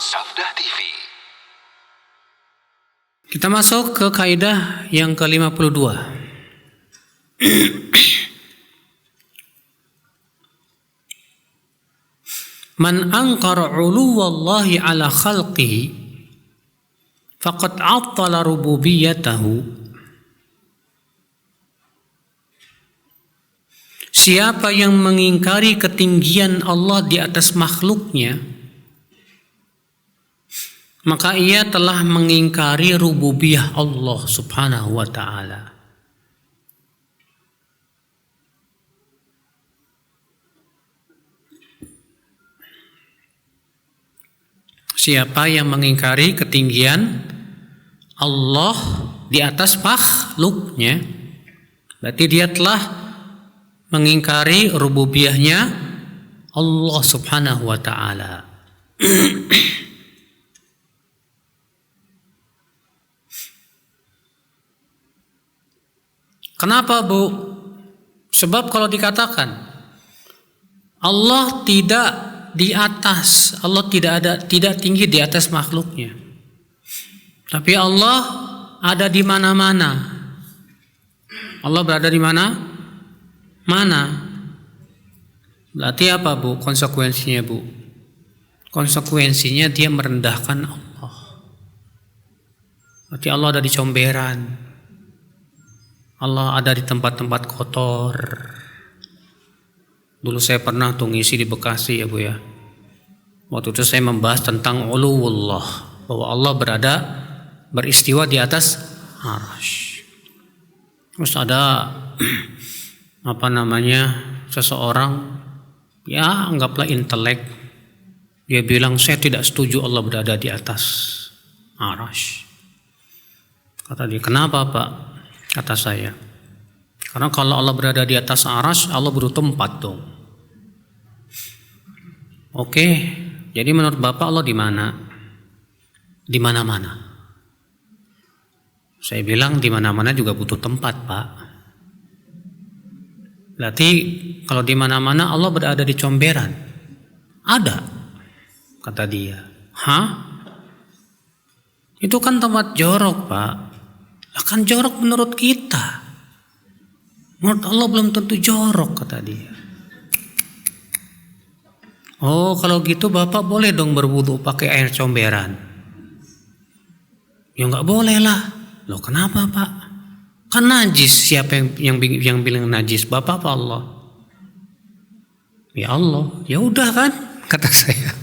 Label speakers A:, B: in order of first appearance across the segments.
A: Sabda TV.
B: Kita masuk ke kaidah yang ke-52. Man ankara 'uluwallahi 'ala khalqihi faqad 'attala rububiyyatahu. Siapa yang mengingkari ketinggian Allah di atas makhluknya, maka ia telah mengingkari rububiyah Allah subhanahu wa ta'ala. Siapa yang mengingkari ketinggian Allah di atas makhluknya, berarti dia telah mengingkari rububiyahnya Allah subhanahu wa ta'ala. Kenapa, Bu? Sebab kalau dikatakan Allah tidak di atas, Allah tidak tinggi di atas makhluknya, tapi Allah ada di mana-mana. Allah berada di mana? Berarti apa, Bu? Konsekuensinya, Bu? Konsekuensinya dia merendahkan Allah. Berarti Allah ada di comberan. Allah ada di tempat-tempat kotor. Dulu saya pernah tuh ngisi di Bekasi, ya Bu ya. Waktu itu saya membahas tentang uluwullah, bahwa Allah beristiwa di atas arsy. Terus ada seseorang, ya anggaplah intelek, dia bilang saya tidak setuju Allah berada di atas arsy. Kata dia, kenapa Pak? Kata saya, karena kalau Allah berada di atas arsy, Allah butuh tempat dong. Oke, jadi menurut Bapak Allah di mana? Di mana-mana. Saya bilang di mana-mana juga butuh tempat, Pak. Berarti kalau di mana-mana Allah berada di comberan. Ada, kata dia. Hah? Itu kan tempat jorok, Pak. Kan jorok menurut kita, menurut Allah belum tentu jorok, kata dia. Oh, kalau gitu Bapak boleh dong berwudu pakai air comberan? Ya nggak boleh lah. Loh kenapa Pak? Kan najis. Siapa yang bilang najis? Bapak apa Allah? Ya Allah. Ya udah kan, kata saya.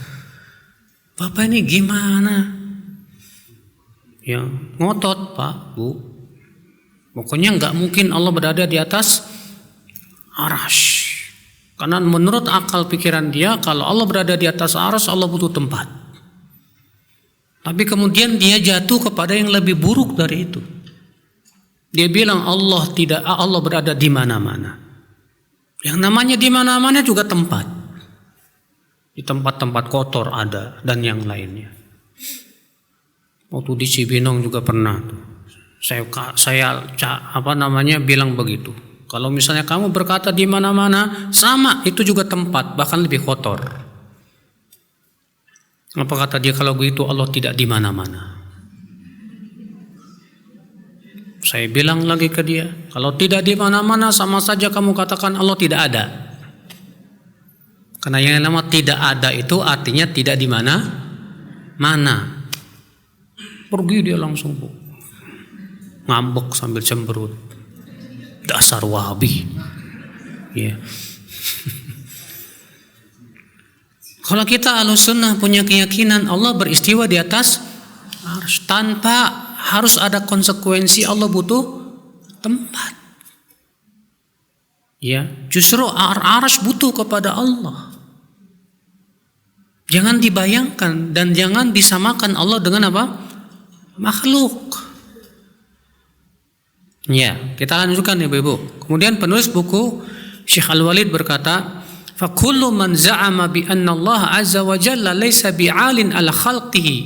B: Bapak ini gimana? Ya ngotot Pak, Bu. Pokoknya nggak mungkin Allah berada di atas arsy. Karena menurut akal pikiran dia, kalau Allah berada di atas arsy, Allah butuh tempat. Tapi kemudian dia jatuh kepada yang lebih buruk dari itu. Dia bilang Allah berada di mana-mana. Yang namanya di mana-mana juga tempat. Di tempat-tempat kotor ada dan yang lainnya. Waktu di Cibinong juga pernah tuh. Saya bilang begitu. Kalau misalnya kamu berkata di mana-mana, sama itu juga tempat, bahkan lebih kotor. Apa kata dia, kalau begitu Allah tidak di mana-mana. Saya bilang lagi ke dia, kalau tidak di mana-mana sama saja kamu katakan Allah tidak ada. Karena yang namanya tidak ada itu artinya tidak di mana-mana. Pergi dia langsung, Bu. Ngambek sambil cemberut. Dasar Wahabi. Ya. Kalau kita Ahlussunnah punya keyakinan Allah beristiwa di atas arsy, tanpa harus ada konsekuensi Allah butuh tempat. Ya, justru arsy butuh kepada Allah. Jangan dibayangkan dan jangan disamakan Allah dengan apa? Makhluk. Ya, kita lanjutkan ya Ibu. Kemudian penulis buku Syekh Al-Walid berkata, fa kullu man za'ama bi anna Allah azza wa jalla laysa bi'alin ala khalqihi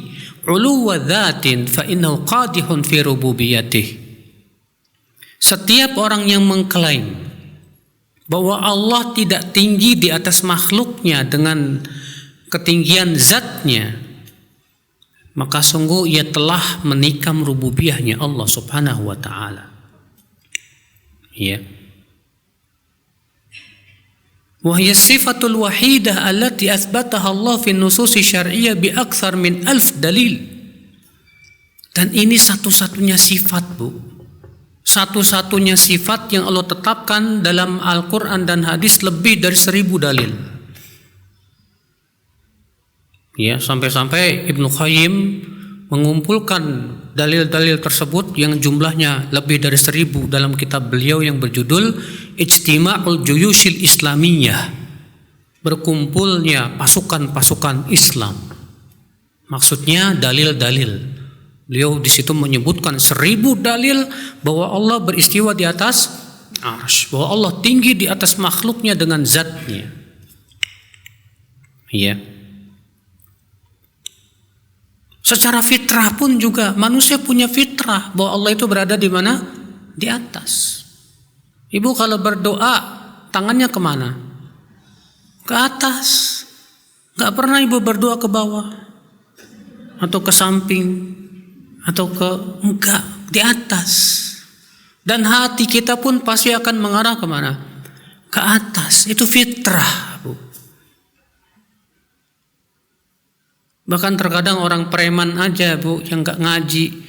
B: 'uluwa dzatin fa innahu qadihun fi rububiyyatih. Setiap orang yang mengklaim bahwa Allah tidak tinggi di atas makhluknya dengan ketinggian zatnya, maka sungguh ia telah menikam rububiyahnya Allah Subhanahu wa taala. Ya. Wa hiya sifatul wahidah allati athbataha Allah fi nusus syar'iyyah bi akthar min 1000 dalil. Dan ini satu-satunya sifat, Bu. Satu-satunya sifat yang Allah tetapkan dalam Al-Quran dan hadis lebih dari 1000 dalil. Ya, sampai-sampai Ibnu Qayyim mengumpulkan dalil-dalil tersebut yang jumlahnya lebih dari 1000 dalam kitab beliau yang berjudul Ijtima'ul Juyushil Islamiyah, berkumpulnya pasukan-pasukan Islam. Maksudnya dalil-dalil. Beliau di situ menyebutkan 1000 dalil bahwa Allah beristiwa di atas arsy, bahwa Allah tinggi di atas makhluknya dengan zatnya. Iya. Secara fitrah pun juga manusia punya fitrah bahwa Allah itu berada di mana? Di atas. Ibu kalau berdoa tangannya kemana? Ke atas. Gak pernah ibu berdoa ke bawah atau ke samping atau enggak, di atas. Dan hati kita pun pasti akan mengarah kemana? Ke atas. Itu fitrah, Bu. Bahkan terkadang orang preman aja, Bu, yang gak ngaji,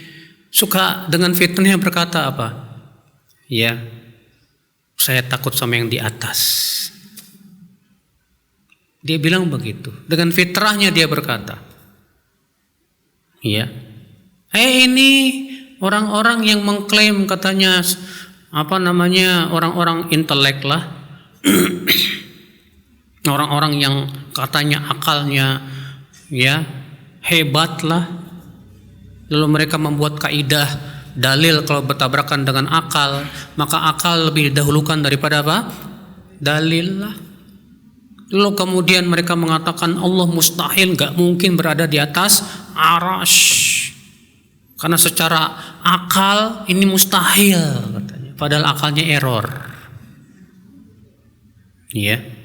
B: suka dengan fitnah berkata apa? Ya, saya takut sama yang di atas. Dia bilang begitu. Dengan fitrahnya dia berkata. Ya. Ini orang-orang yang mengklaim katanya orang-orang intelek lah. Orang-orang yang katanya akalnya ya hebat lah, lalu mereka membuat kaidah dalil kalau bertabrakan dengan akal, maka akal lebih didahulukan daripada apa? Dalil lah. Lalu kemudian mereka mengatakan Allah mustahil, gak mungkin berada di atas arasy, karena secara akal ini mustahil katanya, padahal akalnya error. Ya.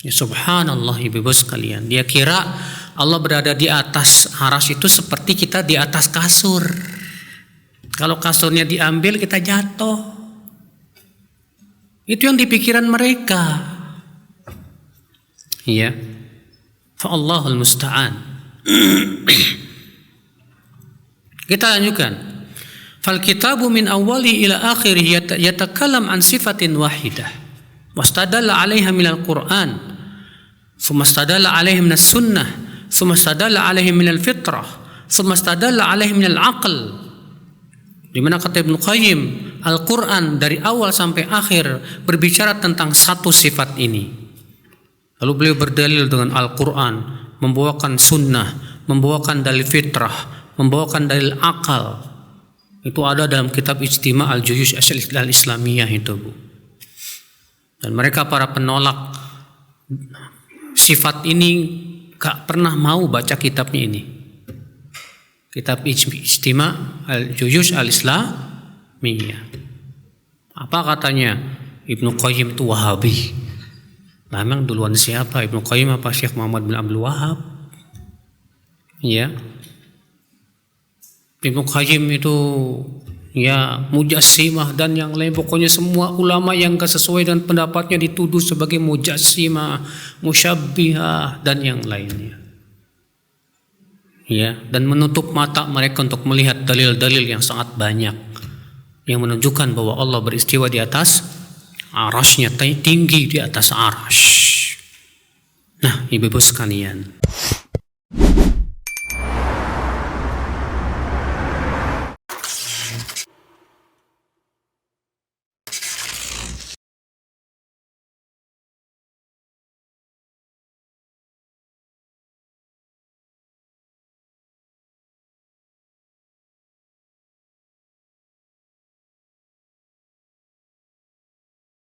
B: Ya, subhanallah ibu-ibu sekalian, dia kira Allah berada di atas arasy itu seperti kita di atas kasur. Kalau kasurnya diambil kita jatuh. Itu yang dipikiran mereka. Iya. Fa'allahul musta'an. Kita lanjutkan. Fal kitabu min awwali ila akhirih yatakallam an sifatin wahidah. Wastadalla 'alaiha minal Qur'an. ثم استدل عليه من السنة ثم استدل عليه من الفطرة ثم استدل عليه من العقل. Di mana kata Ibnu Qayyim, Al-Quran dari awal sampai akhir berbicara tentang satu sifat ini. Lalu beliau berdalil dengan Al-Quran, membawakan sunnah, membawakan dalil fitrah, membawakan dalil akal. Itu ada dalam kitab Ijtima' al-Juyush al-Islamiyah itu, Bu. Dan mereka para penolak sifat ini gak pernah mau baca kitabnya ini. Kitab Ijtima' al-Juyush al-Islamiyah. Apa katanya? Ibnu Qayyim itu Wahabi. Nah, memang duluan siapa? Ibnu Qayyim apa Syekh Muhammad bin Abdul Wahab? Ya. Ibnu Qayyim itu ya mujassimah dan yang lain, pokoknya semua ulama yang gak sesuai dengan pendapatnya dituduh sebagai mujassimah, musyabbihah dan yang lainnya. Ya, dan menutup mata mereka untuk melihat dalil-dalil yang sangat banyak yang menunjukkan bahwa Allah beristiwa di atas arasy-Nya, tinggi di atas arasy. Nah, ibu-ibu sekalian,